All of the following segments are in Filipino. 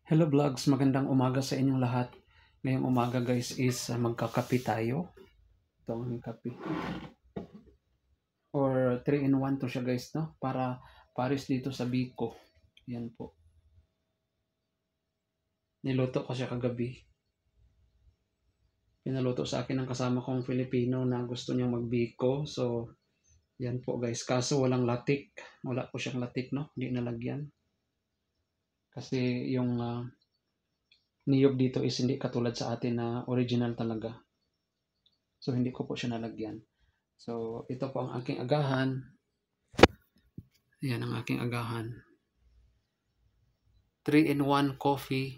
Hello vlogs, magandang umaga sa inyong lahat. Ngayong umaga guys is magkakape tayo. Ito ang kape. Or 3 in 1 to siya guys, no? Para pares dito sa Biko. Yan po. Niluto ko siya kagabi. Pinaluto sa akin ng kasama kong Filipino na gusto niyang magbiko. So, yan po guys. Kaso walang latik. Wala po siyang latik, no? Hindi nalagyan. Kasi yung niyog dito is hindi katulad sa atin na original talaga. So, hindi ko po siya nalagyan. So, ito po ang aking agahan. Ayan ang aking agahan. 3 in 1 coffee.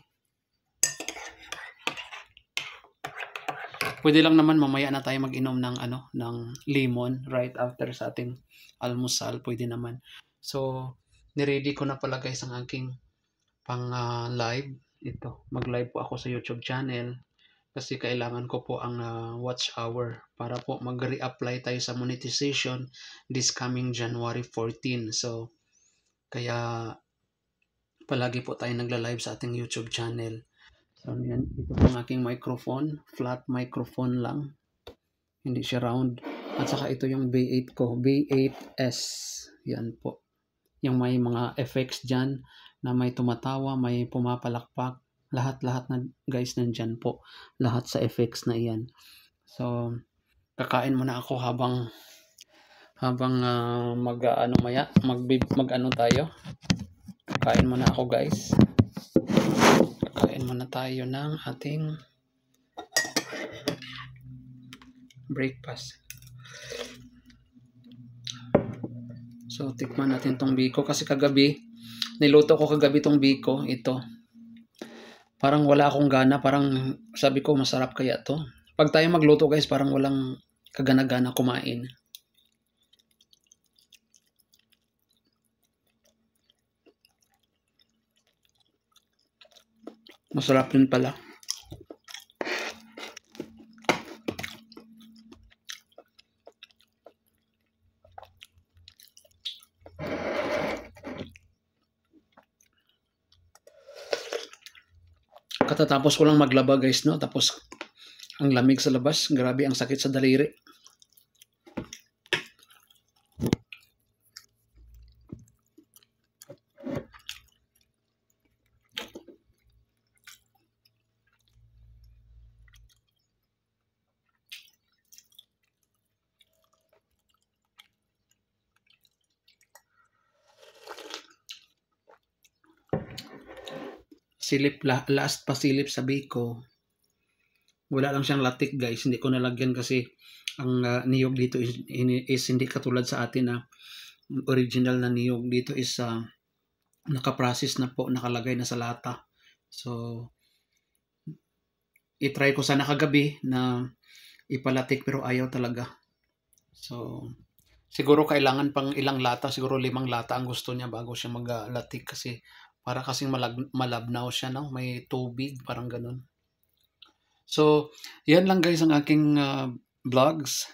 Pwede lang naman mamaya na tayo mag-inom ng ng lemon right after sa ating almusal, pwede naman. So, ni-ready ko na pala guys ang aking pang live. Ito, mag-live po ako sa YouTube channel kasi kailangan ko po ang watch hour para po mag-reapply tayo sa monetization this coming January 14. So, kaya palagi po tayo nagla-live sa ating YouTube channel. So, yan. Ito po ang aking microphone. Flat microphone lang. Hindi siya round. At saka ito yung B8 ko. B8S. Yan po. Yung may mga effects dyan na may tumatawa, may pumapalakpak. Lahat-lahat na guys nandyan po. Lahat sa effects na iyan. So, kakain muna ako habang mag-ano tayo. Kakain muna ako guys. Kain muna tayo ng ating breakfast. So, tikman natin tong biko kasi kagabi, niluto ko kagabi tong biko, ito. Parang wala akong gana, parang sabi ko masarap kaya to. Pag tayo magluto guys, parang walang kagana-gana kumain. Masarap din pala. Katatapos ko lang maglaba guys, no? Tapos ang lamig sa labas, grabe ang sakit sa daliri. Last pasilip sa biko. Wala lang siyang latik guys, hindi ko nalagyan kasi ang niyog dito is hindi katulad sa atin na original na niyog dito is nakaprocess na po, nakalagay na sa lata. So, itry ko sana kagabi na ipalatik pero ayaw talaga. So, siguro kailangan pang ilang lata, siguro 5 lata ang gusto niya bago siya maglatik kasi para kasing malabnaw siya, no? May tubig, parang ganun. So, yan lang guys ang aking vlogs.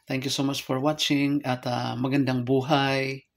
Thank you so much for watching at magandang buhay.